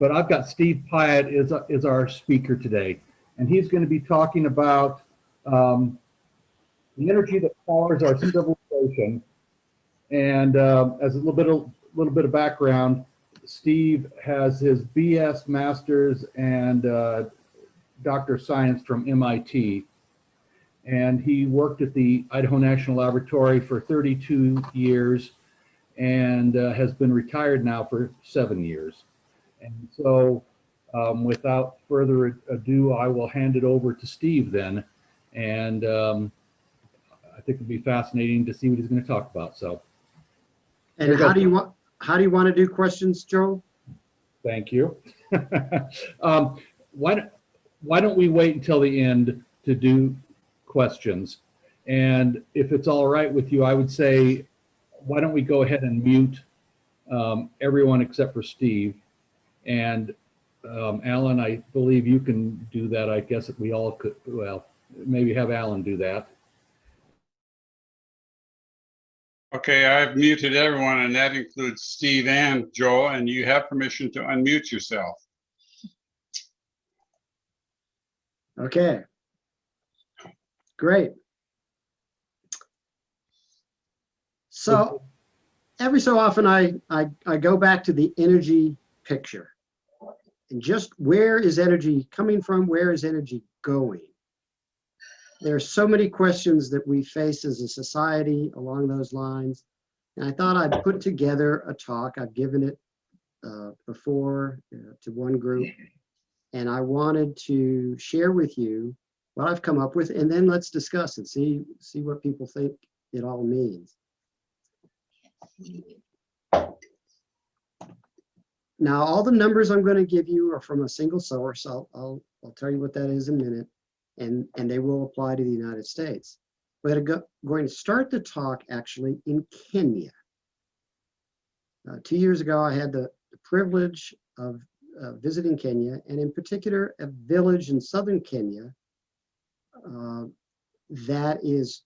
but I've got Steve Piet is our speaker today, and he's going to be talking about the energy that powers our civilization. And as a little bit of background, Steve has his BS Masters and Doctor of Science from MIT, and he worked at the Idaho National Laboratory for 32 years and has been retired now for 7 years. And so without further ado, I will hand it over to Steve then. And I think it'll be fascinating to see what he's going to talk about. So, and how do you want to do questions, Joe? Thank you. Why don't we wait until the end to do questions? And if it's all right with you, I would say, why don't we go ahead and mute everyone except for Steve. And Alan, I believe you can do that. I guess if we all could, well, maybe have Alan do that. Okay, I've muted everyone, and that includes Steve and Joel, and you have permission to unmute yourself. Okay, great. So every so often I go back to the energy picture and just where is energy coming from? Where is energy going? There are so many questions that we face as a society along those lines. And I thought I'd put together a talk. I've given it before to one group. And I wanted to share with you what I've come up with, and then let's discuss and see what people think it all means. Now, all the numbers I'm going to give you are from a single source. I'll tell you what that is in a minute, and they will apply to the United States. We're going to start the talk actually in Kenya. 2 years ago, I had the privilege of visiting Kenya, and in particular, a village in southern Kenya that is,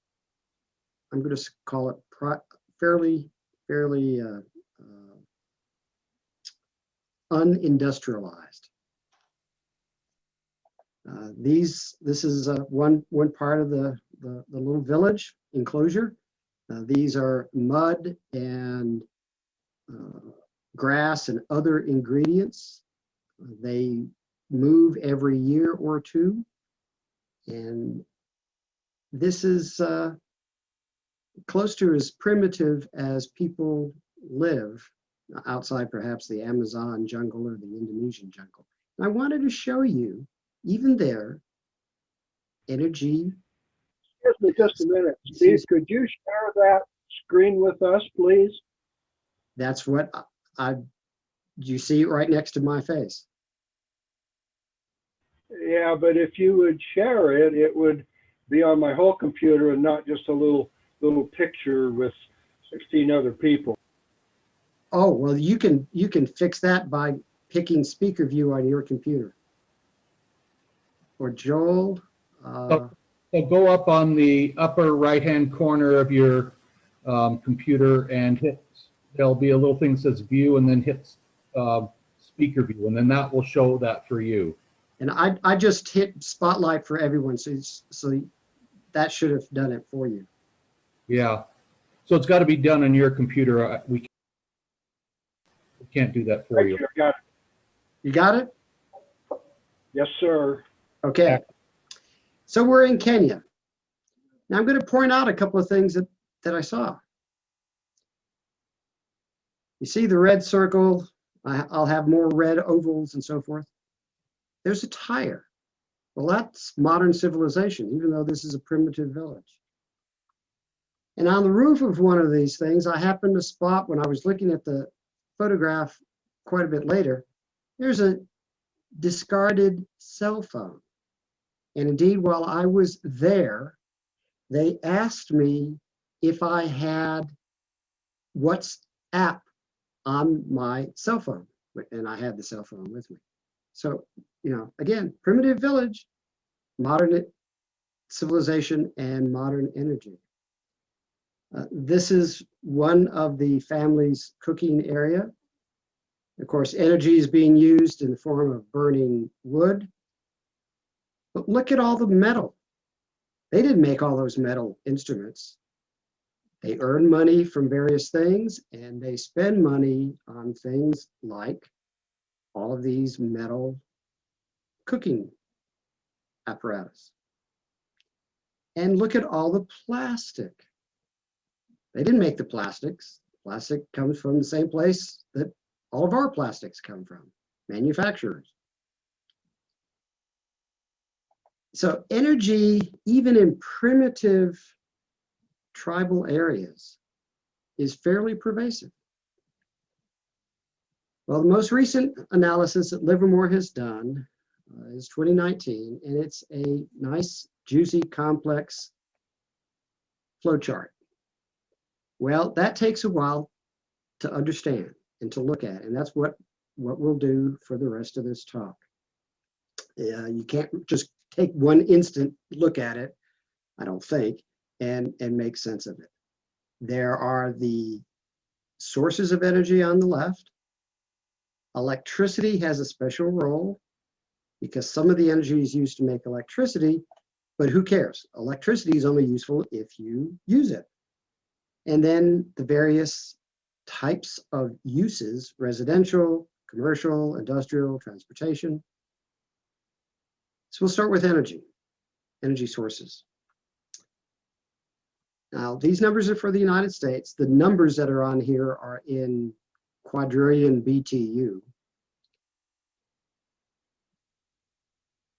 I'm going to call it fairly unindustrialized. This is one part of the little village enclosure. These are mud and grass and other ingredients. They move every year or two, and this is close to as primitive as people live outside perhaps the Amazon jungle or the Indonesian jungle. And I wanted to show you, even there, energy. Excuse me just a minute. Steve, could you share that screen with us, please? That's what you see it right next to my face. Yeah, but if you would share it, it would be on my whole computer and not just a little picture with 16 other people. Oh, well, you can fix that by picking speaker view on your computer. Or Joel. So go up on the upper right-hand corner of your computer and there'll be a little thing that says view, and then hit speaker view, and then that will show that for you. And I just hit spotlight for everyone, so that should have done it for you. Yeah, so it's got to be done on your computer. We can't do that for you. Sure, got it. You got it? Yes, sir. Okay. So we're in Kenya. Now I'm going to point out a couple of things that I saw. You see the red circle? I'll have more red ovals and so forth. There's a tire. Well, that's modern civilization, even though this is a primitive village. And on the roof of one of these things, I happened to spot, when I was looking at the photograph quite a bit later, there's a discarded cell phone. And indeed, while I was there, they asked me if I had WhatsApp on my cell phone, and I had the cell phone with me. So, again, primitive village, modern civilization, and modern energy. This is one of the family's cooking area. Of course, energy is being used in the form of burning wood. But look at all the metal. They didn't make all those metal instruments. They earn money from various things, and they spend money on things like all of these metal cooking apparatus. And look at all the plastic. They didn't make the plastics. Plastic comes from the same place that all of our plastics come from, manufacturers. So energy, even in primitive tribal areas, is fairly pervasive. Well, the most recent analysis that Livermore has done is 2019, and it's a nice, juicy, complex flowchart. Well, that takes a while to understand and to look at, and that's what we'll do for the rest of this talk. You can't just take one instant look at it, I don't think, and make sense of it. There are the sources of energy on the left. Electricity has a special role because some of the energy is used to make electricity, but who cares? Electricity is only useful if you use it. And then the various types of uses: residential, commercial, industrial, transportation. So we'll start with energy sources. Now, these numbers are for the United States. The numbers that are on here are in quadrillion BTU.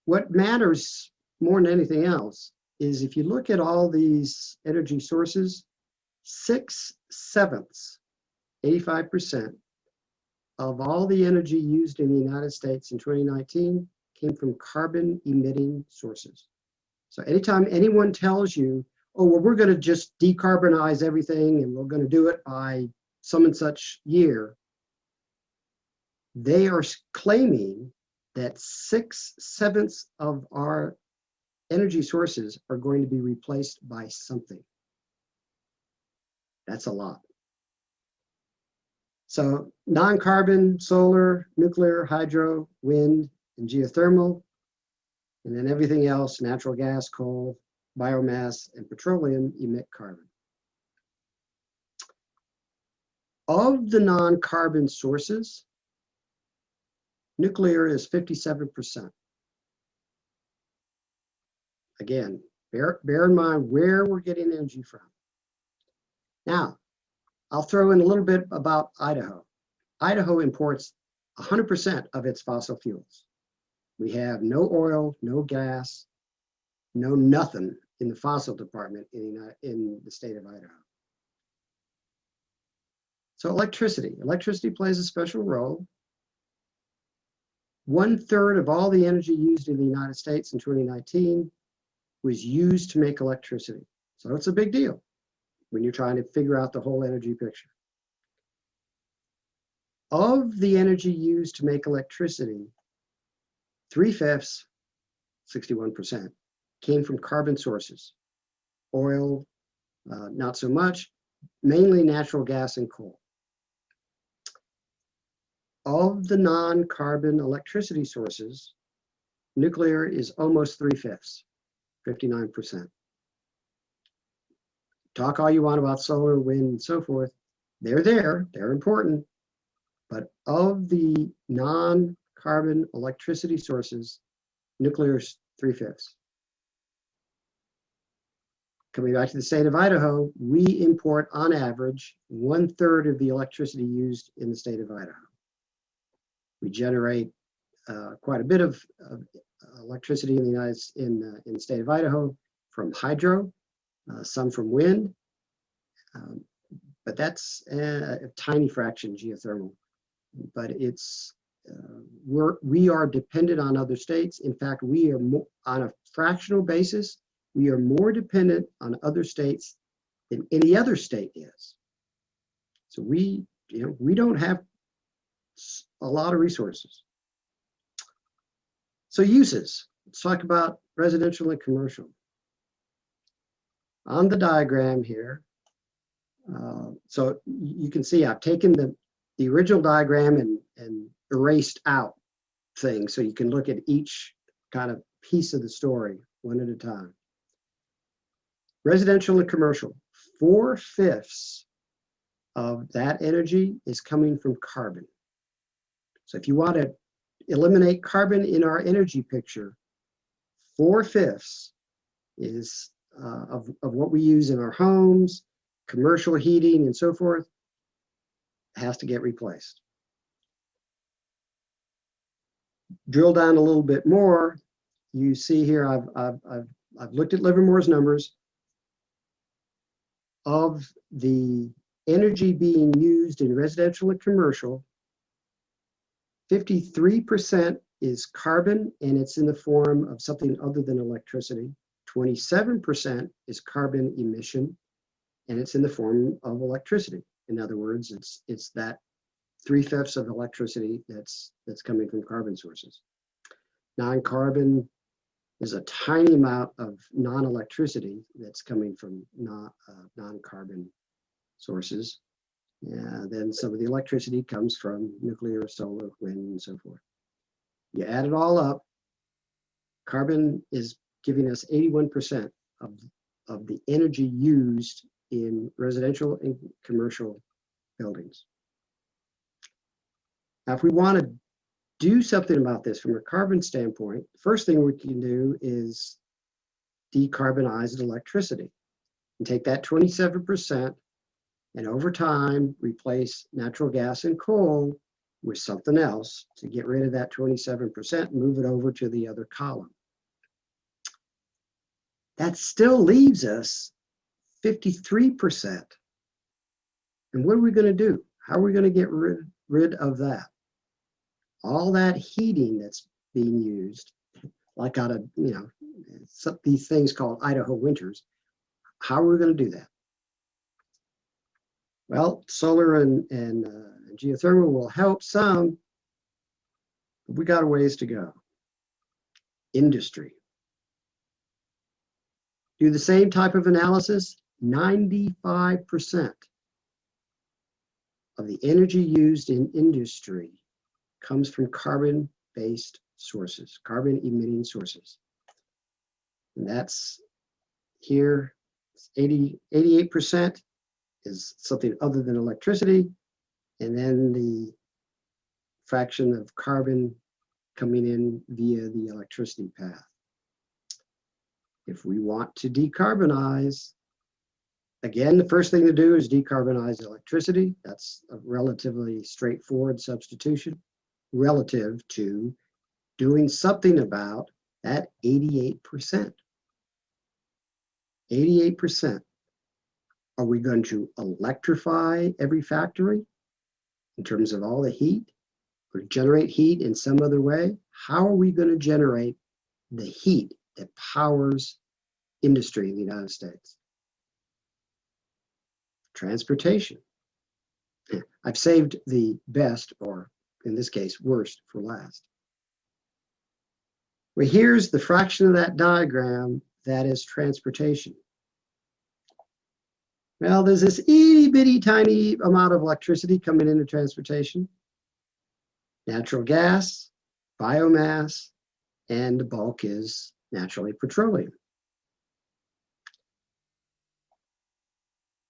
What matters more than anything else is if you look at all these energy sources, 6/7, 85% of all the energy used in the United States in 2019 came from carbon emitting sources. So anytime anyone tells you, oh, well, we're going to just decarbonize everything and we're going to do it by some and such year, they are claiming that 6/7 of our energy sources are going to be replaced by something. That's a lot. So non-carbon, solar, nuclear, hydro, wind, and geothermal, and then everything else, natural gas, coal, biomass, and petroleum, emit carbon. Of the non-carbon sources, nuclear is 57%. Again, bear in mind where we're getting energy from. Now, I'll throw in a little bit about Idaho. Idaho imports 100% of its fossil fuels. We have no oil, no gas, no nothing in the fossil department in the state of Idaho. So electricity plays a special role. 1/3 of all the energy used in the United States in 2019 was used to make electricity. So it's a big deal when you're trying to figure out the whole energy picture. Of the energy used to make electricity, 3/5, 61%, came from carbon sources. Oil, not so much, mainly natural gas and coal. Of the non-carbon electricity sources, nuclear is almost 3/5, 59%. Talk all you want about solar, wind, and so forth. They're there, they're important. But of the non-carbon electricity sources, nuclear is 3/5. Coming back to the state of Idaho, we import on average 1/3 of the electricity used in the state of Idaho. We generate quite a bit of electricity in the state of Idaho from hydro, some from wind, but that's a tiny fraction geothermal. But we are dependent on other states. In fact, we are on a fractional basis. We are more dependent on other states than any other state is. So we don't have a lot of resources. So uses. Let's talk about residential and commercial. On the diagram here, so you can see I've taken the original diagram and and erased out thing so you can look at each kind of piece of the story one at a time. Residential and commercial, 4/5 of that energy is coming from carbon. So if you want to eliminate carbon in our energy picture, 4/5 is of what we use in our homes, commercial heating and so forth, has to get replaced. Drill down a little bit more, you see here I've looked at Livermore's numbers. Of the energy being used in residential and commercial, 53% is carbon, and it's in the form of something other than electricity. 27% is carbon emission, and it's in the form of electricity. In other words, it's that 3/5 of electricity that's coming from carbon sources. Non-carbon is a tiny amount of non-electricity that's coming from non-carbon sources. Then some of the electricity comes from nuclear, solar, wind, and so forth. You add it all up, carbon is giving us 81% of the energy used in residential and commercial buildings. Now, if we want to do something about this from a carbon standpoint, the first thing we can do is decarbonize electricity and take that 27% and over time replace natural gas and coal with something else to get rid of that 27% and move it over to the other column. That still leaves us 53%. And what are we going to do? How are we going to get rid of that? All that heating that's being used, like out of, these things called Idaho winters, how are we going to do that? Well, solar and geothermal will help some, but we got a ways to go. Industry. Do the same type of analysis, 95% of the energy used in industry comes from carbon-based sources, carbon-emitting sources. And that's here, 88% is something other than electricity, and then the fraction of carbon coming in via the electricity path. If we want to decarbonize, again, the first thing to do is decarbonize electricity. That's a relatively straightforward substitution relative to doing something about that 88%. 88%. Are we going to electrify every factory in terms of all the heat, or generate heat in some other way? How are we going to generate the heat that powers industry in the United States? Transportation. I've saved the best, or in this case, worst, for last. Well, here's the fraction of that diagram that is transportation. Well, there's this itty bitty tiny amount of electricity coming into transportation, natural gas, biomass, and the bulk is naturally petroleum.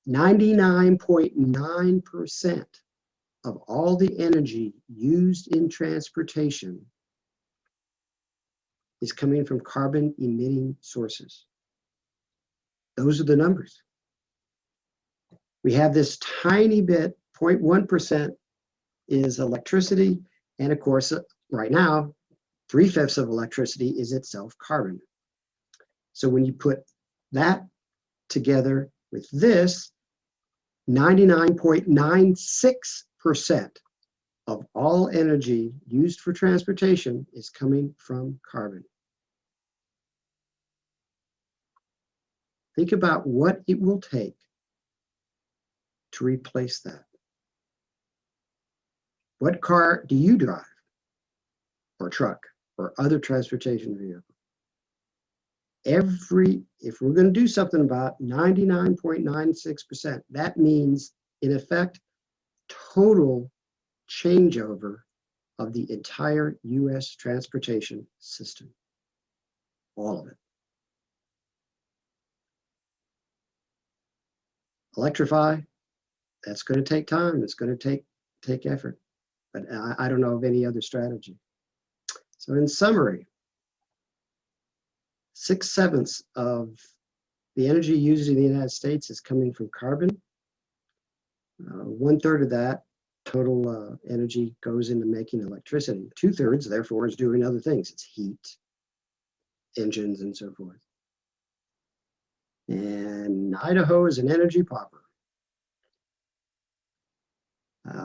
99.9% of all the energy used in transportation is coming from carbon emitting sources. Those are the numbers. We have this tiny bit, 0.1% is electricity. And of course, right now, 3/5 of electricity is itself carbon. So when you put that together with this, 99.96% of all energy used for transportation is coming from carbon. Think about what it will take to replace that. What car do you drive, or truck, or other transportation vehicle? If we're going to do something about 99.96%, that means, in effect, total changeover of the entire US transportation system. All of it. Electrify, that's going to take time. It's going to take effort. But I don't know of any other strategy. So in summary, 6/7 of the energy used in the United States is coming from carbon. 1/3 of that total energy goes into making electricity. 2/3, therefore, is doing other things. It's heat, engines, and so forth. And Idaho is an energy pauper.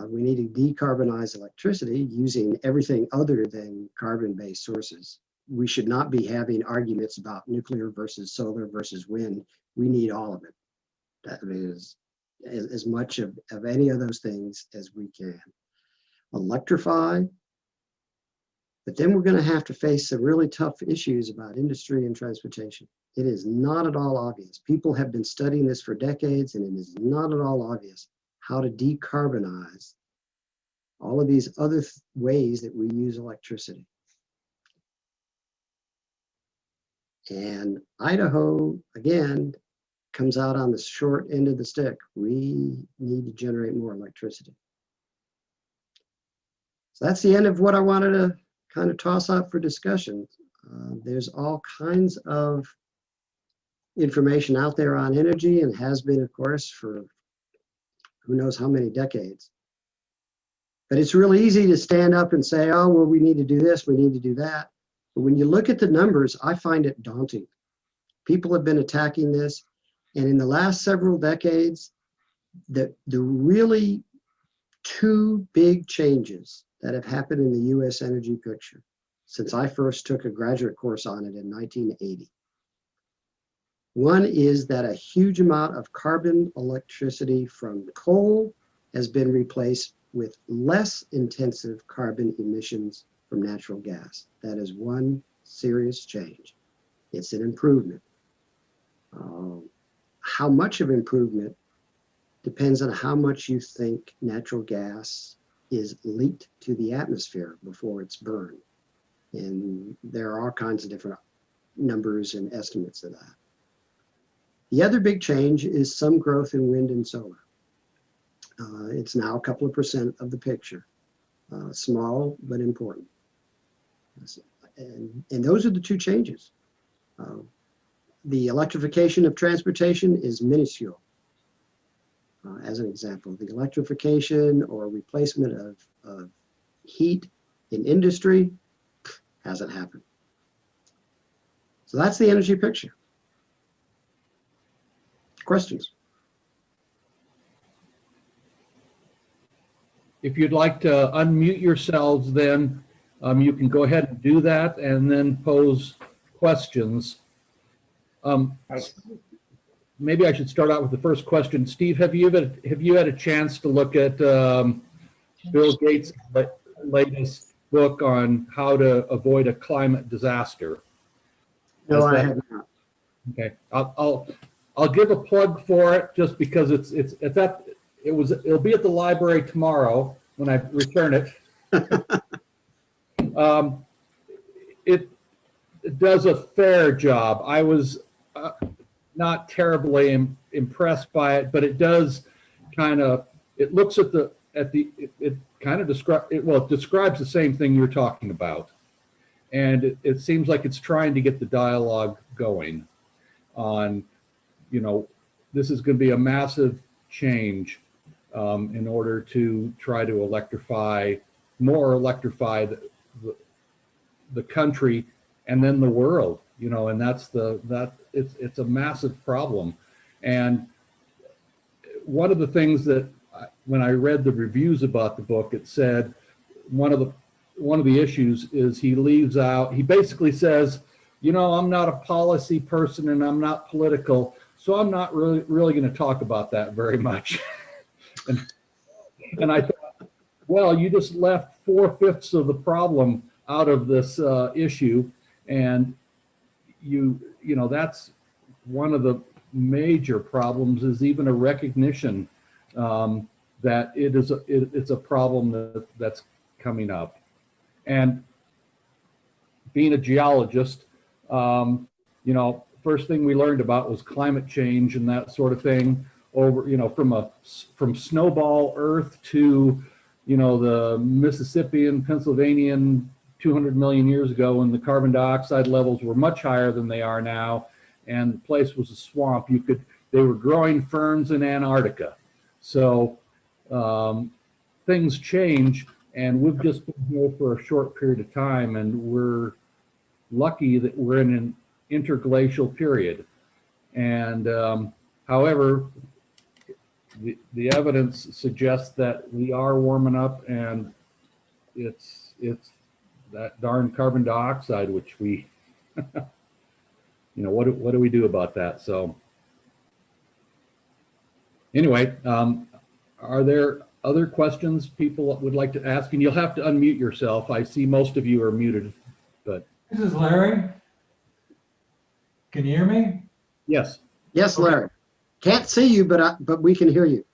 We need to decarbonize electricity using everything other than carbon-based sources. We should not be having arguments about nuclear versus solar versus wind. We need all of it. That is as much of any of those things as we can. Electrify, but then we're going to have to face some really tough issues about industry and transportation. It is not at all obvious. People have been studying this for decades, and it is not at all obvious how to decarbonize all of these other ways that we use electricity. And Idaho, again, comes out on the short end of the stick. We need to generate more electricity. So that's the end of what I wanted to kind of toss out for discussion. There's all kinds of information out there on energy, and has been, of course, for who knows how many decades. But it's really easy to stand up and say, oh, well, we need to do this, we need to do that. But when you look at the numbers, I find it daunting. People have been attacking this. And in the last several decades, the really two big changes that have happened in the US energy picture since I first took a graduate course on it in 1980. One is that a huge amount of carbon electricity from coal has been replaced with less intensive carbon emissions from natural gas. That is one serious change. It's an improvement. How much of improvement depends on how much you think natural gas is leaked to the atmosphere before it's burned. And there are all kinds of different numbers and estimates of that. The other big change is some growth in wind and solar. It's now a couple of % of the picture. Small, but important. And those are the two changes. The electrification of transportation is minuscule. As an example, the electrification or replacement of heat in industry hasn't happened. So that's the energy picture. Questions? If you'd like to unmute yourselves, then you can go ahead and do that and then pose questions. Maybe I should start out with the first question. Steve, have you had a chance to look at Bill Gates' latest book on how to avoid a climate disaster? No, I have not. Okay, I'll give a plug for it just because it'll be at the library tomorrow when I return it. It does a fair job. I was not terribly impressed by it, but it does it looks at it kind of describes the same thing you're talking about. And it seems like it's trying to get the dialogue going on, this is going to be a massive change in order to try to electrify the country and then the world, and it's a massive problem. And one of the things that when I read the reviews about the book, it said one of the issues is he basically says, I'm not a policy person and I'm not political, so I'm not really going to talk about that very much. and I thought, well, you just left 4/5 of the problem out of this issue, and that's one of the major problems, is even a recognition that it's a problem that's coming up. And being a geologist, you know, first thing we learned about was climate change and that sort of thing over, you know, from snowball Earth to, you know, the Mississippian, Pennsylvanian 200 million years ago when the carbon dioxide levels were much higher than they are now. And the place was a swamp. They were growing ferns in Antarctica. So things change, and we've just been here for a short period of time, and we're lucky that we're in an interglacial period. And however, the evidence suggests that we are warming up, and it's that darn carbon dioxide, which we, you know, what do we do about that? So anyway, are there other questions people would like to ask? And you'll have to unmute yourself. I see most of you are muted, but. This is Larry. Can you hear me? Yes. Yes, Larry. Can't see you, but we can hear you.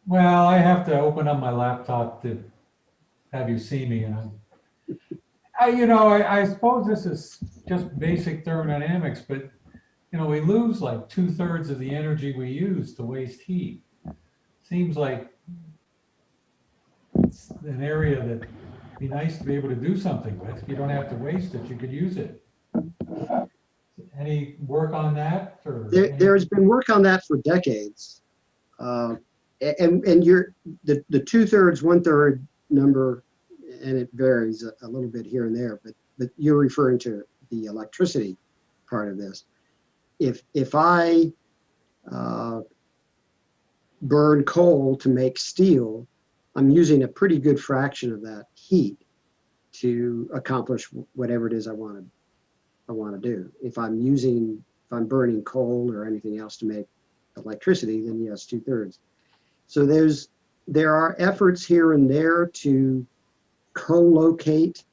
Well, I have to open up my laptop to have you see me. I suppose this is just basic thermodynamics, but we lose like 2/3 of the energy we use to waste heat. Seems like it's an area that'd be nice to be able to do something with. If you don't have to waste it, you could use it. Any work on that? Or There's been work on that for decades. And the 2/3, 1/3 number, and it varies a little bit here and there, but you're referring to the electricity part of this. If I burn coal to make steel, I'm using a pretty good fraction of that heat to accomplish whatever it is I want to do. If I'm burning coal or anything else to make electricity, then yes, 2/3. So there are efforts here and there to co-locate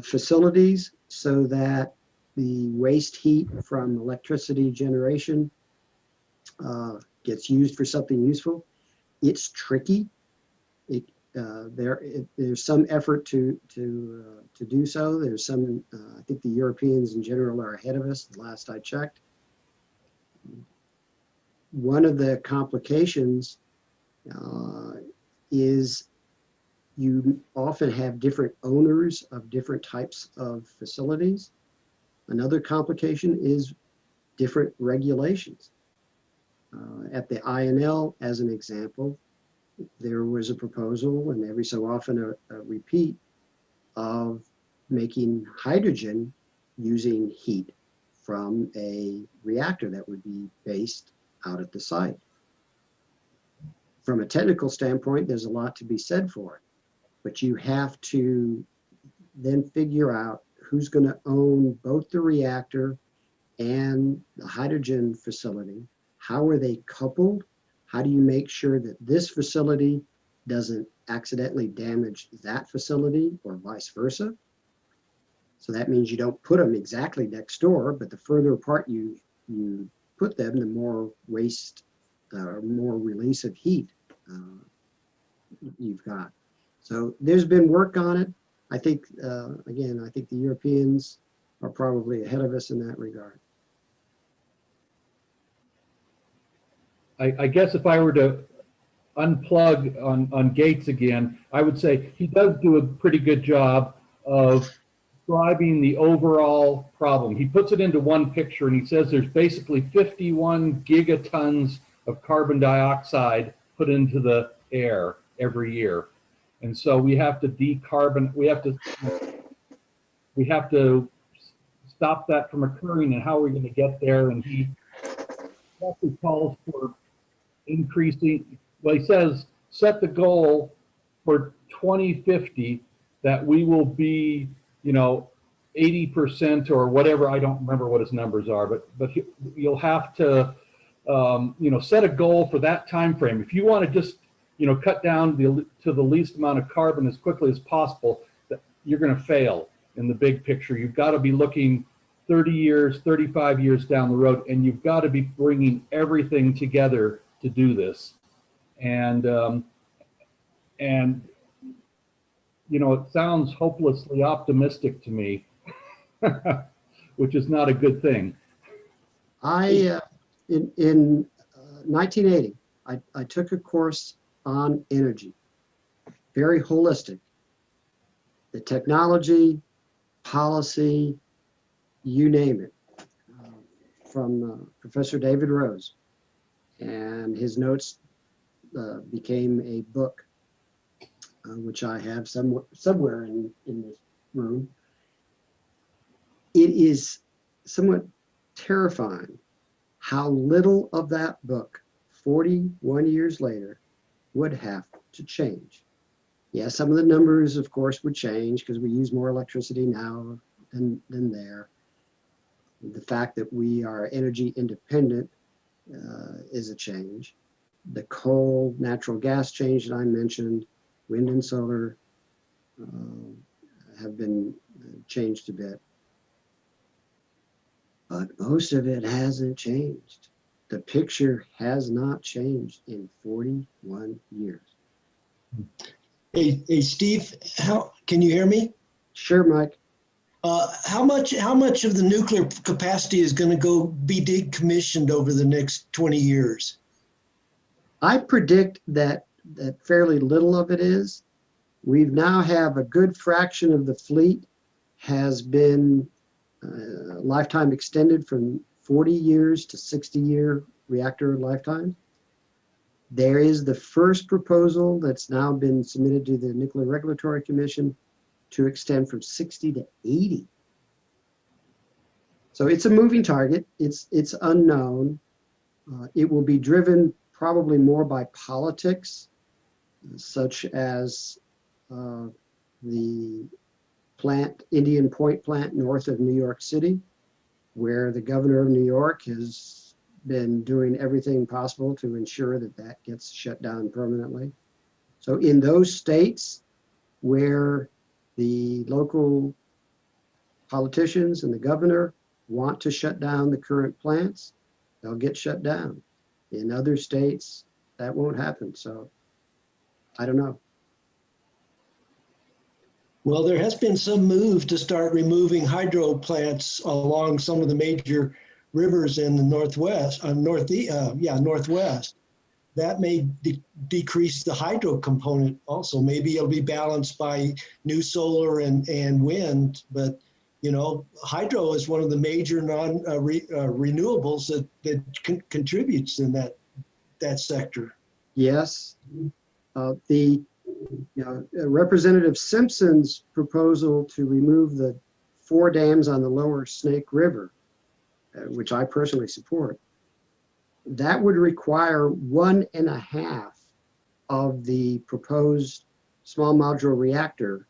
facilities so that the waste heat from electricity generation gets used for something useful. It's tricky. There's some effort to do so. There's some. I think the Europeans in general are ahead of us. The last I checked. One of the complications is you often have different owners of different types of facilities. Another complication is different regulations. At the INL, as an example, there was a proposal, and every so often a repeat, of making hydrogen using heat from a reactor that would be based out at the site. From a technical standpoint, there's a lot to be said for it, but you have to then figure out who's going to own both the reactor and the hydrogen facility. How are they coupled? How do you make sure that this facility doesn't accidentally damage that facility or vice versa? So that means you don't put them exactly next door, but the further apart you put them, the more waste or more release of heat you've got. So there's been work on it. I think, again, I think the Europeans are probably ahead of us in that regard. I guess if I were to unplug on Gates again, I would say he does do a pretty good job of describing the overall problem. He puts it into one picture and he says there's basically 51 gigatons of carbon dioxide put into the air every year. And so we have to we have to stop that from occurring, and how are we going to get there? And he actually calls for increasing, well, he says, set the goal for 2050 that we will be, 80% or whatever. I don't remember what his numbers are, but you'll have to, set a goal for that time frame. If you want to just, cut down to the least amount of carbon as quickly as possible, you're going to fail in the big picture. You've got to be looking 30 years, 35 years down the road, and you've got to be bringing everything together to do this. And you know, it sounds hopelessly optimistic to me, which is not a good thing. In 1980, I took a course on energy, very holistic. The technology, policy, you name it, from Professor David Rose. And his notes became a book, which I have somewhere in this room. It is somewhat terrifying how little of that book, 41 years later, would have to change. Yeah, some of the numbers, of course, would change because we use more electricity now than there. The fact that we are energy independent is a change. The coal, natural gas change that I mentioned, wind and solar have been changed a bit. But most of it hasn't changed. The picture has not changed in 41 years. Hey, Steve, can you hear me? Sure, Mike. How much of the nuclear capacity is going to be decommissioned over the next 20 years? I predict that fairly little of it is. We now have a good fraction of the fleet has been lifetime extended from 40 years to 60-year reactor lifetime. There is the first proposal that's now been submitted to the Nuclear Regulatory Commission to extend from 60 to 80. So it's a moving target. It's unknown. It will be driven probably more by politics, such as the Indian Point plant north of New York City, where the governor of New York has been doing everything possible to ensure that that gets shut down permanently. So in those states where the local politicians and the governor want to shut down the current plants, they'll get shut down. In other states, that won't happen. So I don't know. Well, there has been some move to start removing hydro plants along some of the major rivers in the northwest, northwest. That may decrease the hydro component also. Maybe it'll be balanced by new solar and wind, but you know, hydro is one of the major renewables that contributes in that sector. Yes. Representative Simpson's proposal to remove the 4 dams on the lower Snake River, which I personally support, that would require 1.5 of the proposed small modular reactor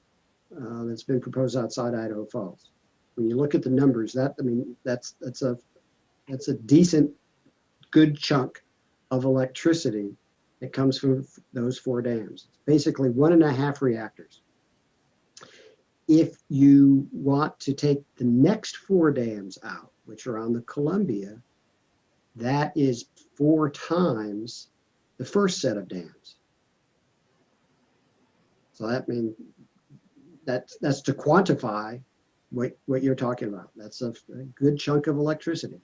that's been proposed outside Idaho Falls. When you look at the numbers, that's a decent, good chunk of electricity that comes from those 4 dams. It's basically 1.5 reactors. If you want to take the next 4 dams out, which are on the Columbia, that is 4 times the first set of dams. So that means that's to quantify what you're talking about. That's a good chunk of electricity.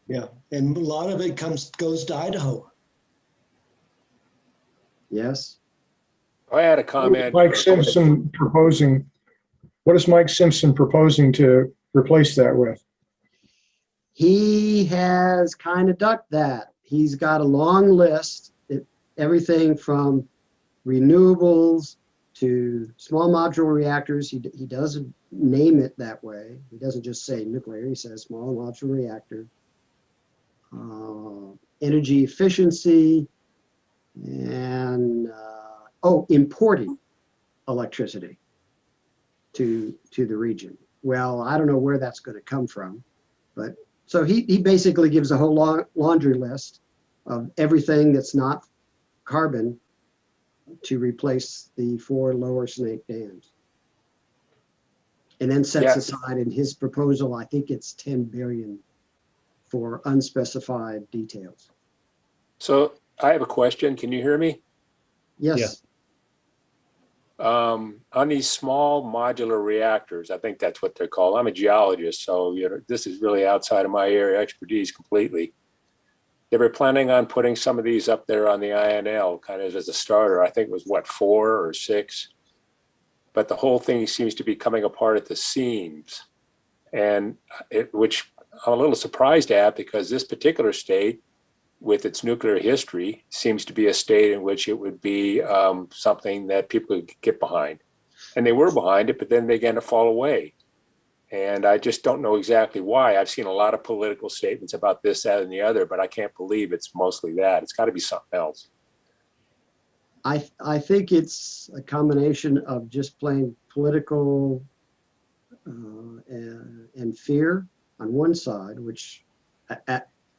Yeah, and a lot of it goes to Idaho. Yes. I had a comment. Mike Simpson proposing, what is Mike Simpson proposing to replace that with? He has kind of ducked that. He's got a long list, everything from renewables to small modular reactors. He doesn't name it that way. He doesn't just say nuclear, he says small modular reactor. Energy efficiency, and importing electricity to the region. Well, I don't know where that's going to come from, but so he basically gives a whole laundry list of everything that's not carbon to replace the 4 lower Snake dams. And then sets aside in his proposal, I think it's 10 billion for unspecified details. So I have a question. Can you hear me? Yes. Yes. On these small modular reactors, I think that's what they're called. I'm a geologist, so this is really outside of my area of expertise completely. They were planning on putting some of these up there on the INL kind of as a starter. I think it was what, 4 or 6, but the whole thing seems to be coming apart at the seams, and which I'm a little surprised at, because this particular state, with its nuclear history, seems to be a state in which it would be something that people could get behind. And they were behind it, but then they began to fall away. And I just don't know exactly why. I've seen a lot of political statements about this, that, and the other, but I can't believe it's mostly that. It's got to be something else. I think it's a combination of just plain political and fear on one side, which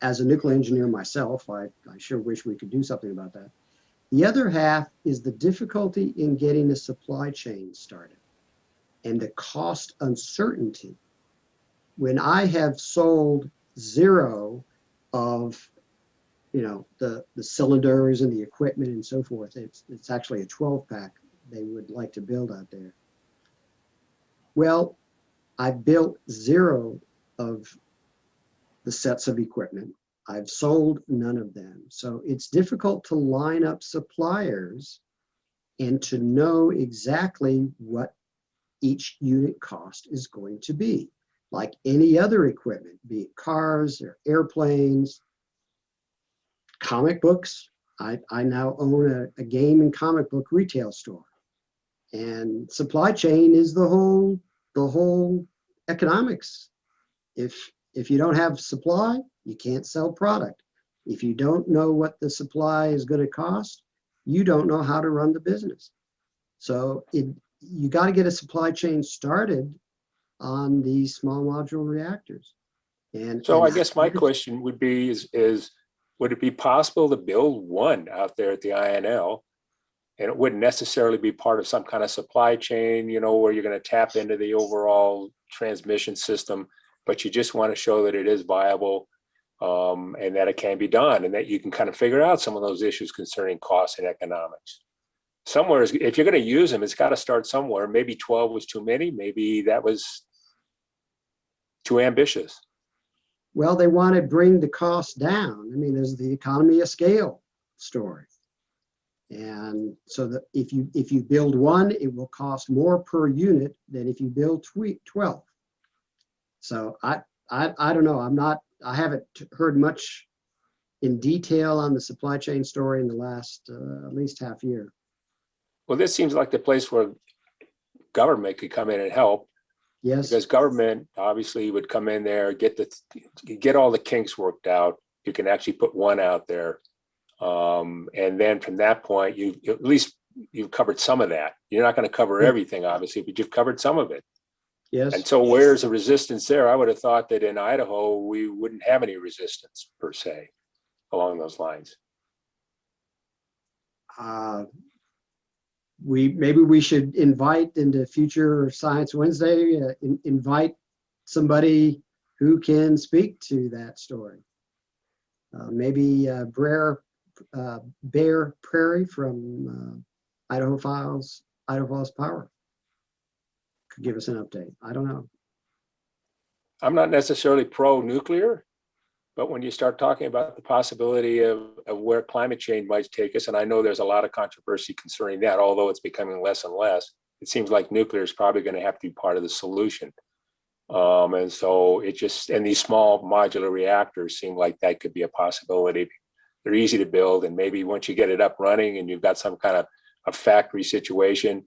as a nuclear engineer myself, I sure wish we could do something about that. The other half is the difficulty in getting the supply chain started and the cost uncertainty. When I have sold 0 of, the cylinders and the equipment and so forth, it's actually a 12-pack they would like to build out there. Well, I've built 0 of the sets of equipment. I've sold none of them. So it's difficult to line up suppliers and to know exactly what each unit cost is going to be. Like any other equipment, be it cars or airplanes, comic books. I now own a game and comic book retail store. And supply chain is the whole economics. If you don't have supply, you can't sell product. If you don't know what the supply is going to cost, you don't know how to run the business. So you got to get a supply chain started on these small modular reactors. So I guess my question would be is would it be possible to build one out there at the INL, and it wouldn't necessarily be part of some kind of supply chain, where you're going to tap into the overall transmission system, but you just want to show that it is viable, and that it can be done, and that you can kind of figure out some of those issues concerning costs and economics. Somewhere, if you're going to use them, it's got to start somewhere. Maybe 12 was too many. Maybe that was too ambitious. Well, they want to bring the cost down. I mean, there's the economy of scale story. And so that if you build one, it will cost more per unit than if you build 12. So I don't know. I haven't heard much in detail on the supply chain story in the last at least half year. Well, this seems like the place where government could come in and help. Yes. Because government obviously would come in there, get all the kinks worked out. You can actually put one out there. And then from that point, at least you've covered some of that. You're not going to cover everything, obviously, but you've covered some of it. Yes. And so where's the resistance there? I would have thought that in Idaho, we wouldn't have any resistance per se along those lines. Maybe we should invite into future Science Wednesday, invite somebody who can speak to that story. Maybe Bear Prairie from Idahos Power could give us an update. I don't know. I'm not necessarily pro-nuclear, but when you start talking about the possibility of where climate change might take us, and I know there's a lot of controversy concerning that, although it's becoming less and less, it seems like nuclear is probably going to have to be part of the solution. And so and these small modular reactors seem like that could be a possibility. They're easy to build, and maybe once you get it up running and you've got some kind of a factory situation,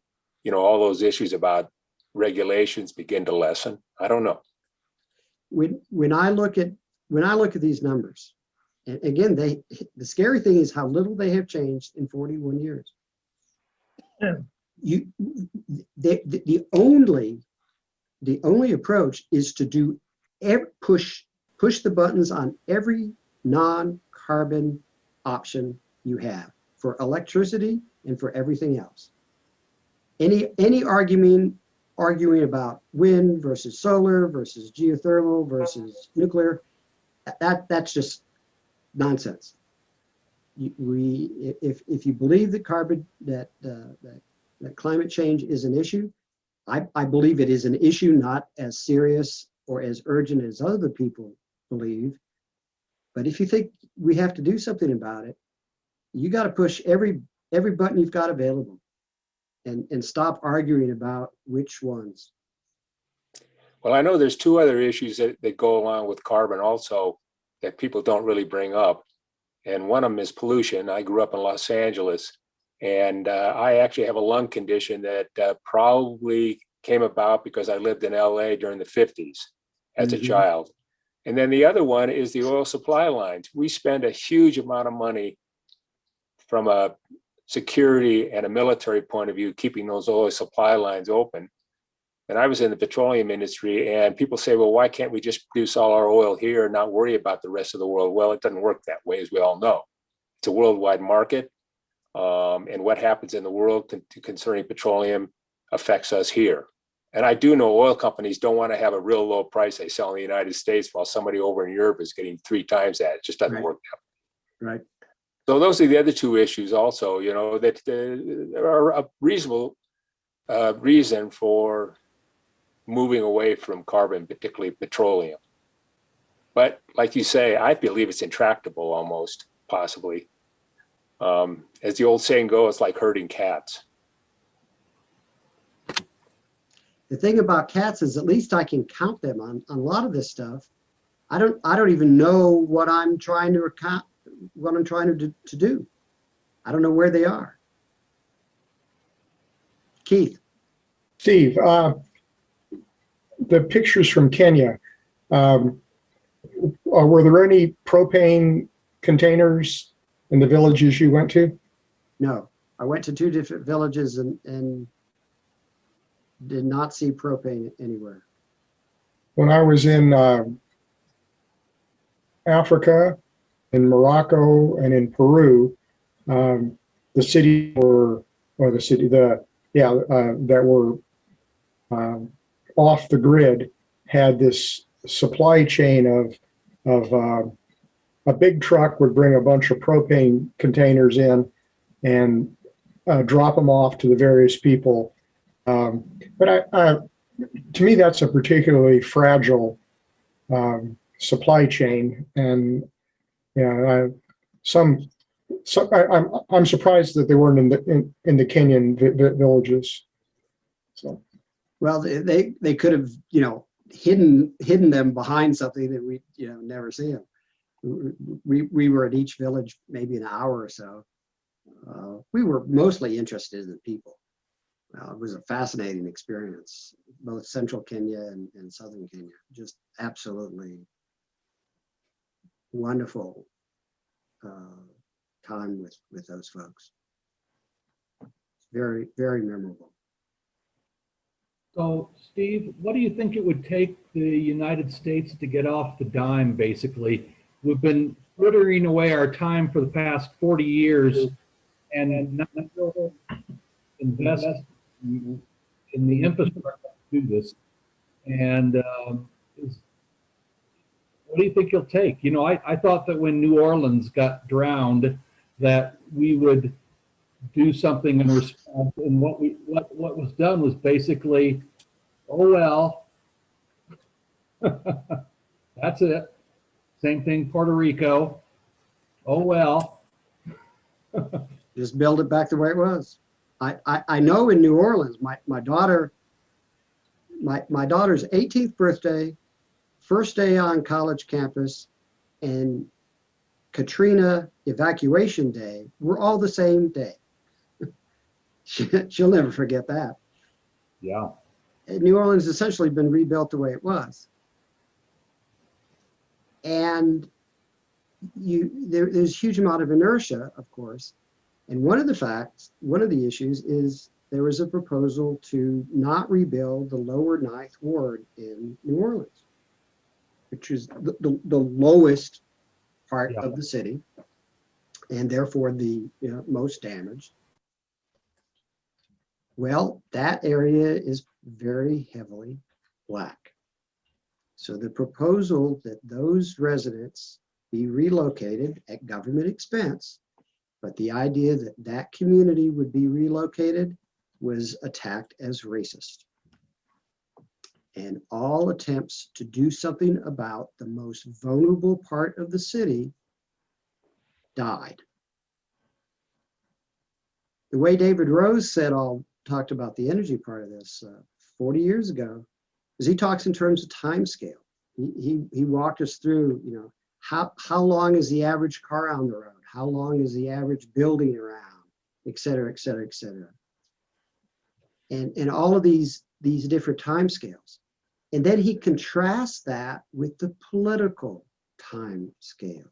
all those issues about regulations begin to lessen. I don't know. When I look at these numbers, and again, the scary thing is how little they have changed in 41 years. The only approach is to push the buttons on every non-carbon option you have for electricity and for everything else. Any arguing about wind versus solar versus geothermal versus nuclear, that's just nonsense. If you believe that that climate change is an issue. I believe it is an issue not as serious or as urgent as other people believe. But if you think we have to do something about it, you got to push every button you've got available and stop arguing about which ones. Well, I know there's two other issues that go along with carbon also that people don't really bring up. And one of them is pollution. I grew up in Los Angeles, and I actually have a lung condition that probably came about because I lived in LA during the 50s as a child. And then the other one is the oil supply lines. We spend a huge amount of money from a security and a military point of view, keeping those oil supply lines open. And I was in the petroleum industry, and people say, well, why can't we just produce all our oil here and not worry about the rest of the world? Well, it doesn't work that way, as we all know. It's a worldwide market, and what happens in the world concerning petroleum affects us here. And I do know oil companies don't want to have a real low price they sell in the United States while somebody over in Europe is getting 3 times that. It just doesn't work that way. Right. So those are the other two issues also, you know, that are a reasonable reason for moving away from carbon, particularly petroleum. But like you say, I believe it's intractable almost, possibly. As the old saying goes, it's like herding cats. The thing about cats is at least I can count them on a lot of this stuff. I don't even know what I'm trying to account, what I'm trying to do. I don't know where they are. Keith. Steve, the pictures from Kenya, were there any propane containers in the villages you went to? No, I went to 2 different villages and did not see propane anywhere. When I was in Africa, in Morocco, and in Peru, the city were, or the city, that were off the grid had this supply chain of a big truck would bring a bunch of propane containers in and drop them off to the various people. But to me, that's a particularly fragile supply chain, and I'm surprised that they weren't in the Kenyan villages. So. Well, they could have, hidden them behind something that we, never see them. We were at each village maybe an hour or so. We were mostly interested in the people. It was a fascinating experience, both central Kenya and southern Kenya. Just absolutely wonderful time with those folks. Very, very memorable. So, Steve, what do you think it would take the United States to get off the dime, basically? We've been frittering away our time for the past 40 years and not invest in the infrastructure to do this. And what do you think it'll take? I thought that when New Orleans got drowned, that we would do something in response, and what was done was basically, oh well, that's it. Same thing, Puerto Rico. Oh well. Just build it back the way it was. I know in New Orleans, my daughter's 18th birthday, first day on college campus, and Katrina evacuation day were all the same day. She'll never forget that. Yeah. New Orleans has essentially been rebuilt the way it was. And there's a huge amount of inertia, of course. And one of the issues is there was a proposal to not rebuild the lower Ninth Ward in New Orleans, which is the lowest part of the city, and therefore the most damaged. Well, that area is very heavily Black. So the proposal that those residents be relocated at government expense, but the idea that that community would be relocated was attacked as racist. And all attempts to do something about the most vulnerable part of the city died. The way David Rose talked about the energy part of this 40 years ago, is he talks in terms of time scale. He walked us through, you know, how long is the average car on the road? How long is the average building around, et cetera, et cetera, et cetera. And all of these different time scales. And then he contrasts that with the political time scale,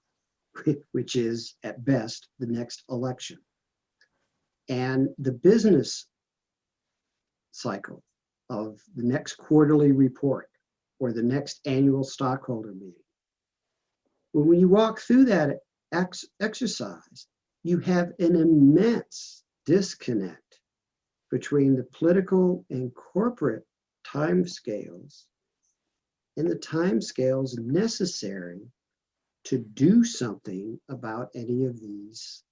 which is at best the next election. And the business cycle of the next quarterly report or the next annual stockholder meeting. When you walk through that exercise, you have an immense disconnect between the political and corporate timescales and the timescales necessary to do something about any of these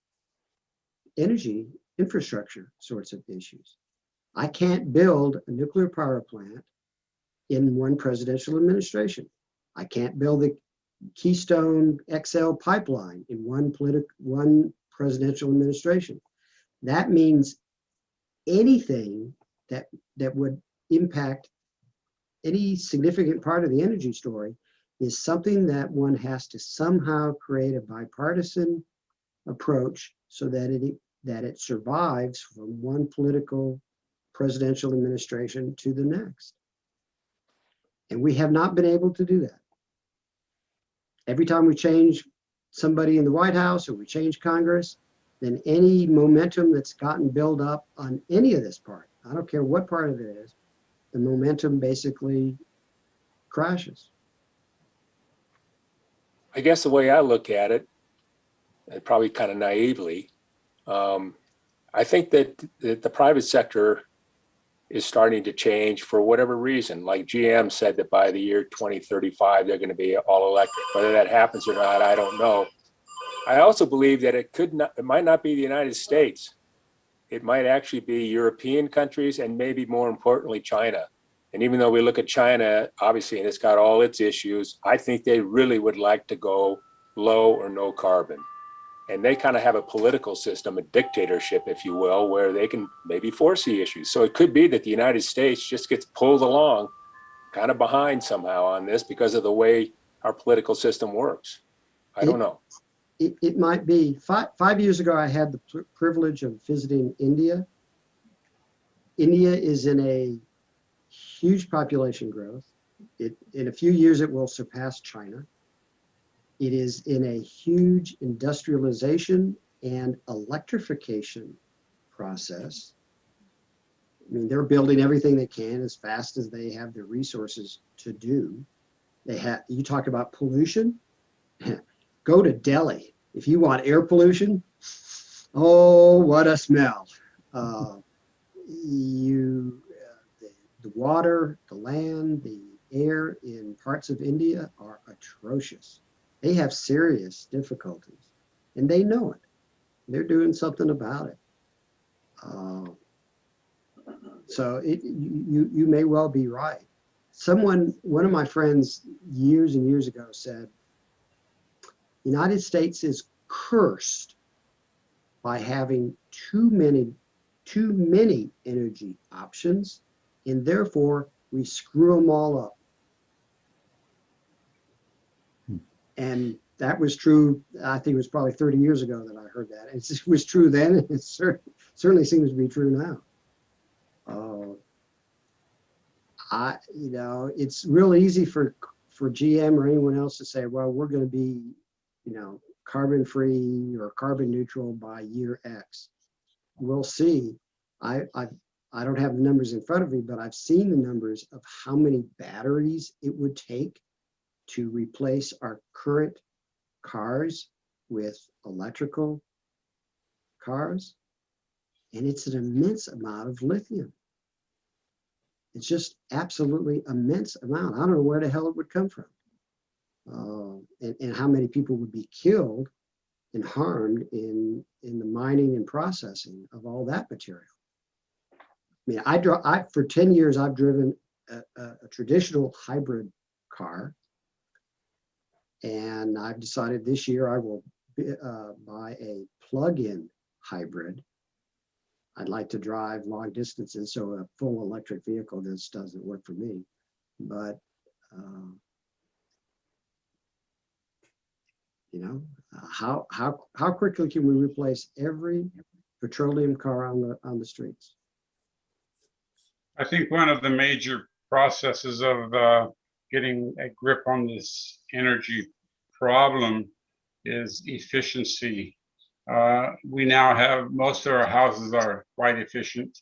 energy infrastructure sorts of issues. I can't build a nuclear power plant in one presidential administration. I can't build the Keystone XL pipeline in one presidential administration. That means anything that would impact any significant part of the energy story is something that one has to somehow create a bipartisan approach so that it survives from one political presidential administration to the next. And we have not been able to do that. Every time we change somebody in the White House or we change Congress, then any momentum that's gotten built up on any of this part, I don't care what part of it is, the momentum basically crashes. I guess the way I look at it, and probably kind of naively, I think that the private sector is starting to change for whatever reason. Like GM said that by the year 2035, they're going to be all electric. Whether that happens or not, I don't know. I also believe that it might not be the United States. It might actually be European countries and maybe more importantly, China. And even though we look at China, obviously, and it's got all its issues, I think they really would like to go low or no carbon. And they kind of have a political system, a dictatorship, if you will, where they can maybe foresee issues. So it could be that the United States just gets pulled along kind of behind somehow on this because of the way our political system works. I don't know. It might be. Five years ago, I had the privilege of visiting India. India is in a huge population growth. In a few years, it will surpass China. It is in a huge industrialization and electrification process. I mean, they're building everything they can as fast as they have the resources to do. You talk about pollution, go to Delhi. If you want air pollution, oh, what a smell. The water, the land, the air in parts of India are atrocious. They have serious difficulties and they know it. They're doing something about it. So you may well be right. One of my friends years and years ago said, the United States is cursed by having too many energy options, and therefore we screw them all up. And that was true, I think it was probably 30 years ago that I heard that. It was true then, and it certainly seems to be true now. It's real easy for GM or anyone else to say, well, we're going to be, carbon free or carbon neutral by year X. We'll see. I don't have the numbers in front of me, but I've seen the numbers of how many batteries it would take to replace our current cars with electrical cars. And it's an immense amount of lithium. It's just absolutely immense amount. I don't know where the hell it would come from. And how many people would be killed and harmed in the mining and processing of all that material. mean, for 10 years, I've driven a traditional hybrid car. And I've decided this year I will buy a plug-in hybrid. I'd like to drive long distances, so a full electric vehicle just doesn't work for me. But you know, how quickly can we replace every petroleum car on the streets? I think one of the major processes of getting a grip on this energy problem is efficiency. We now have, most of our houses are quite efficient.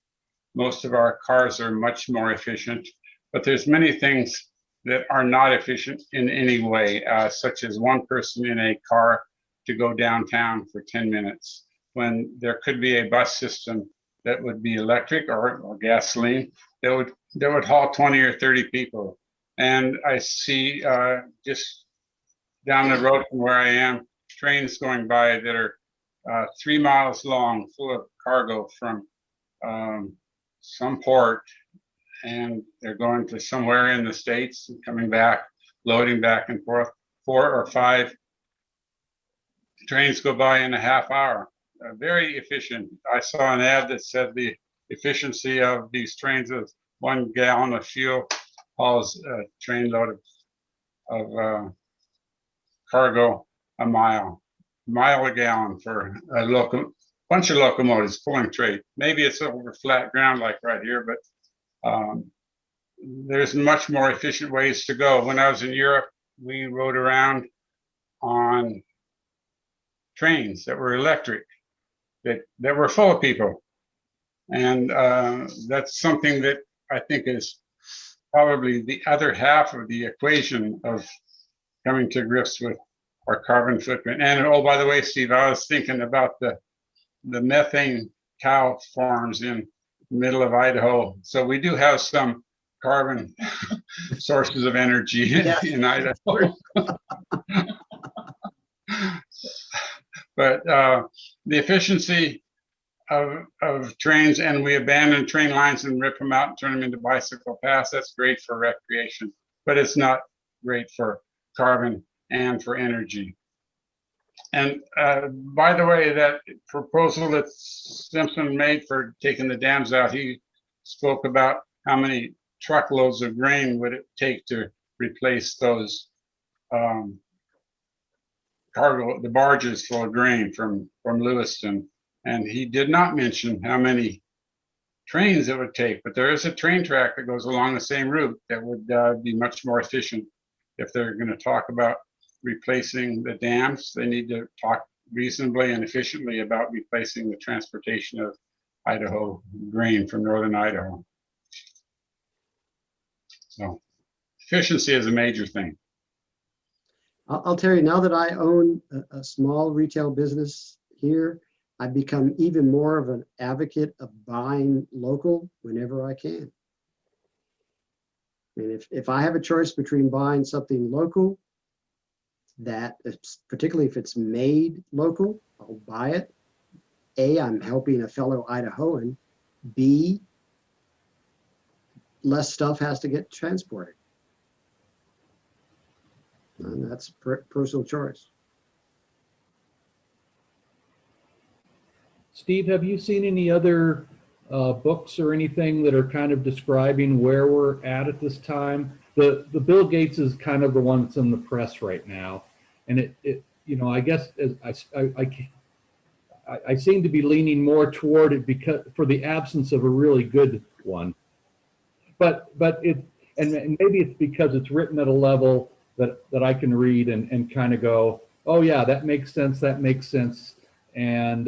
Most of our cars are much more efficient, but there's many things that are not efficient in any way, such as one person in a car to go downtown for 10 minutes, when there could be a bus system that would be electric or gasoline that would haul 20 or 30 people. And I see just down the road from where I am, trains going by that are 3 miles long, full of cargo from some port, and they're going to somewhere in the States and coming back, loading back and forth. 4 or 5 trains go by in a half hour. Very efficient. I saw an ad that said the efficiency of these trains is 1 gallon of fuel hauls a train load of cargo a mile a gallon for a bunch of locomotives pulling freight. Maybe it's over flat ground like right here, but there's much more efficient ways to go. When I was in Europe, we rode around on trains that were electric, that were full of people. And that's something that I think is probably the other half of the equation of coming to grips with our carbon footprint. And oh, by the way, Steve, I was thinking about the methane cow farms in the middle of Idaho. So we do have some carbon sources of energy in Idaho. But the efficiency of trains, and we abandon train lines and rip them out and turn them into bicycle paths. That's great for recreation, but it's not great for carbon and for energy. And by the way, that proposal that Simpson made for taking the dams out, he spoke about how many truckloads of grain would it take to replace those cargo, the barges full of grain from Lewiston. And he did not mention how many trains it would take, but there is a train track that goes along the same route that would be much more efficient. If they're going to talk about replacing the dams, they need to talk reasonably and efficiently about replacing the transportation of Idaho grain from northern Idaho. So efficiency is a major thing. I'll tell you, now that I own a small retail business here, I've become even more of an advocate of buying local whenever I can. I mean, if I have a choice between buying something local, that particularly if it's made local, I'll buy it. A, I'm helping a fellow Idahoan. B, less stuff has to get transported. And that's personal choice. Steve, have you seen any other books or anything that are kind of describing where we're at this time? The Bill Gates is kind of the one that's in the press right now, and it you know, I guess I seem to be leaning more toward it because for the absence of a really good one, but it and maybe it's because it's written at a level that I can read and kind of go, oh yeah, that makes sense, and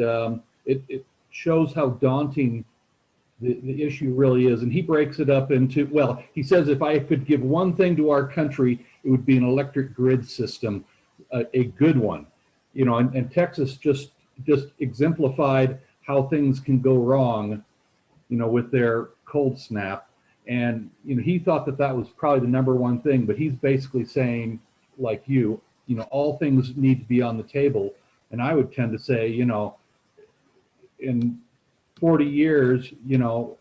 it shows how daunting the issue really is. And he breaks it up into, well, he says if I could give one thing to our country, it would be an electric grid system, a good one, you know, and Texas just exemplified how things can go wrong, you know, with their cold snap. And, you know, he thought that was probably the number one thing, but he's basically saying, like you know, all things need to be on the table. And I would tend to say, you know, in 40 years, you know,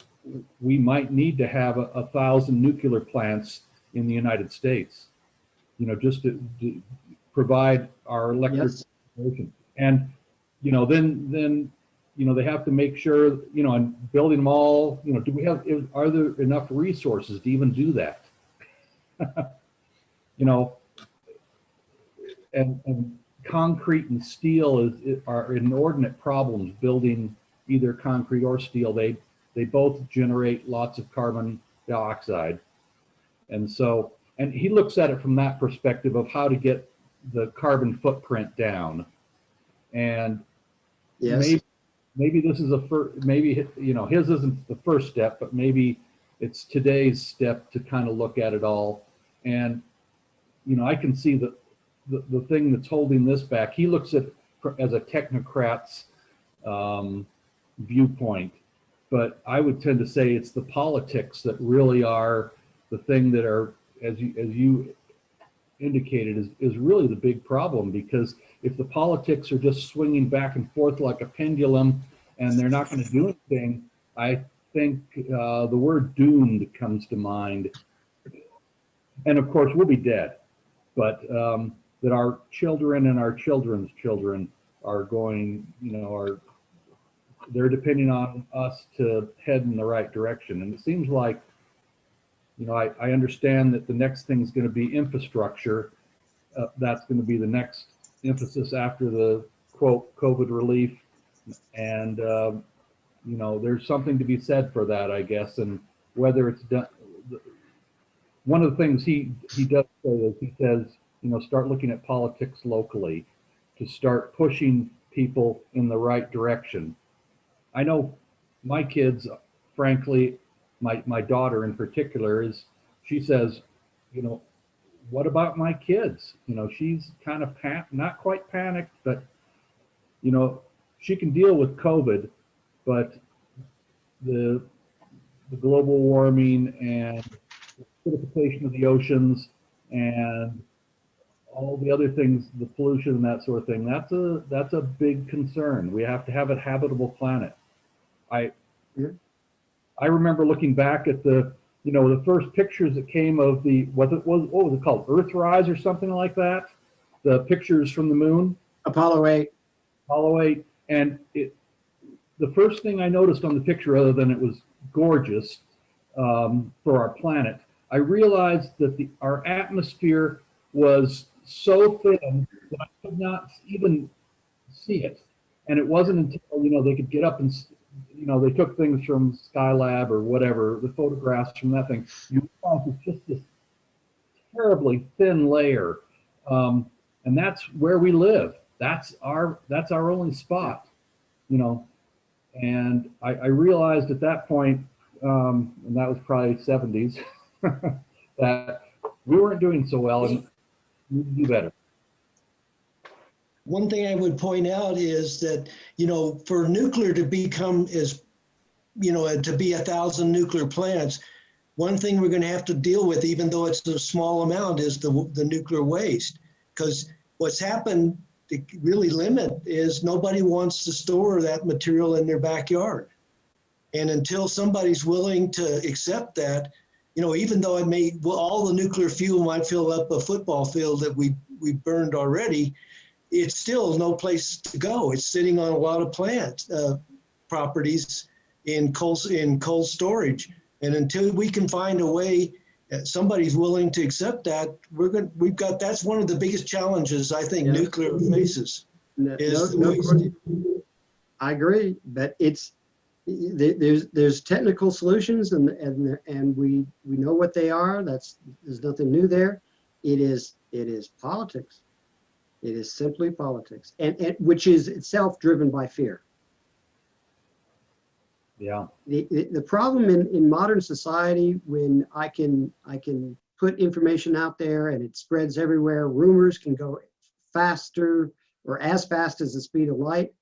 we might need to have 1,000 nuclear plants in the United States, just to provide our electric Yes. generation. And, then, they have to make sure, and building them all, are there enough resources to even do that? And concrete and steel are inordinate problems building either concrete or steel. They both generate lots of carbon dioxide. And so, and he looks at it from that perspective of how to get the carbon footprint down. And Yes. maybe this is maybe, his isn't the first step, but maybe it's today's step to kind of look at it all. And, I can see that the thing that's holding this back, he looks at as a technocrat's viewpoint, but I would tend to say it's the politics that really are the thing that are, as you indicated, is really the big problem. Because if the politics are just swinging back and forth like a pendulum and they're not going to do anything, I think the word doomed comes to mind. And of course, we'll be dead, but that our children and our children's children are going, they're depending on us to head in the right direction. And it seems like, I understand that the next thing is going to be infrastructure. That's going to be the next emphasis after the quote COVID relief. And, there's something to be said for that, I guess. And whether it's done, one of the things he does say is he says, start looking at politics locally to start pushing people in the right direction. I know my kids, frankly, my daughter in particular, she says, what about my kids? She's kind of not quite panicked, but, she can deal with COVID, but the global warming and acidification of the oceans and all the other things, the pollution and that sort of thing, that's a big concern. We have to have a habitable planet. I remember looking back at the first pictures that came of what was it called, Earthrise or something like that, the pictures from the moon, Apollo 8. Apollo 8, and the first thing I noticed on the picture, other than it was gorgeous for our planet, I realized that our atmosphere was so thin that I could not even see it. And it wasn't until, they could get up and, they took things from Skylab or whatever, the photographs from that thing. You realize it's just this terribly thin layer. And that's where we live. That's our only spot, And I realized at that point, and that was probably 70s, that we weren't doing so well and we need to do better. One thing I would point out is that, for nuclear to become to be 1,000 nuclear plants, one thing we're going to have to deal with, even though it's a small amount, is the nuclear waste. Because what's happened to really limit is nobody wants to store that material in their backyard. And until somebody's willing to accept that, even though all the nuclear fuel might fill up a football field that we burned already, it's still no place to go. It's sitting on a lot of plant properties in cold storage. And until we can find a way, somebody's willing to accept that, that's one of the biggest challenges I think nuclear faces. I agree, but there's technical solutions and we know what they are. There's nothing new there. It is politics. It is simply politics, and which is itself driven by fear. Yeah. The problem in modern society, when I can put information out there and it spreads everywhere, rumors can go faster or as fast as the speed of light,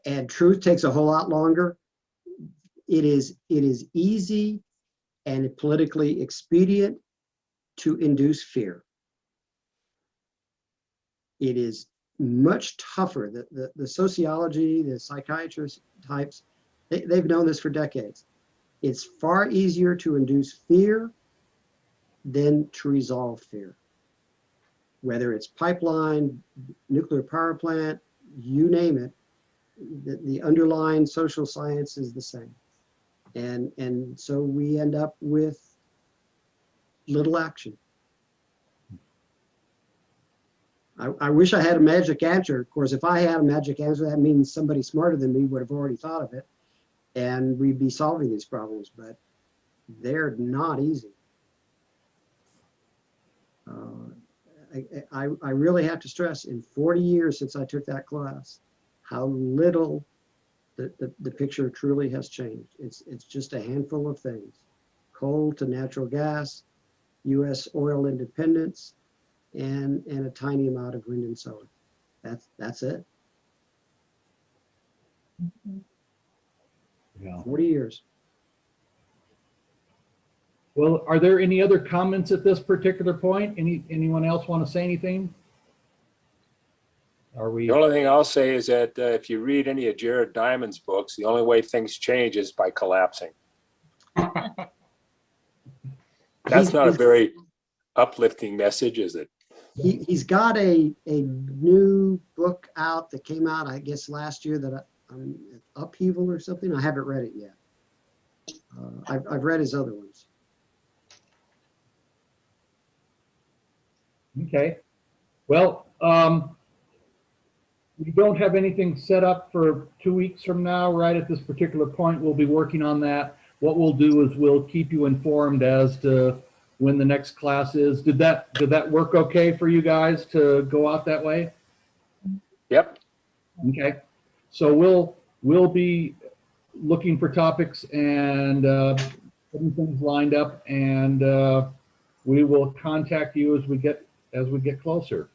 and truth takes a whole lot longer. It is easy and politically expedient to induce fear. It is much tougher. The sociology, the psychiatrist types, they've known this for decades. It's far easier to induce fear than to resolve fear. Whether it's pipeline, nuclear power plant, you name it, the underlying social science is the same. And so we end up with little action. I wish I had a magic answer. Of course, if I had a magic answer, that means somebody smarter than me would have already thought of it, and we'd be solving these problems, but they're not easy. I really have to stress, in 40 years since I took that class, how little the picture truly has changed. It's just a handful of things: coal to natural gas, U.S. oil independence, and a tiny amount of wind and solar. That's it. Yeah. 40 years. Well, are there any other comments at this particular point? Anyone else want to say anything? Are we? The only thing I'll say is that if you read any of Jared Diamond's books, the only way things change is by collapsing. That's not a very uplifting message, is it? He's got a new book out that came out, I guess, last year, that Upheaval or something. I haven't read it yet. I've read his other ones. Okay. Well, we don't have anything set up for 2 weeks from now. Right at this particular point, we'll be working on that. What we'll do is we'll keep you informed as to when the next class is. Did that work okay for you guys to go out that way? Yep. Okay. So we'll be looking for topics and getting things lined up, and we will contact you as we get closer.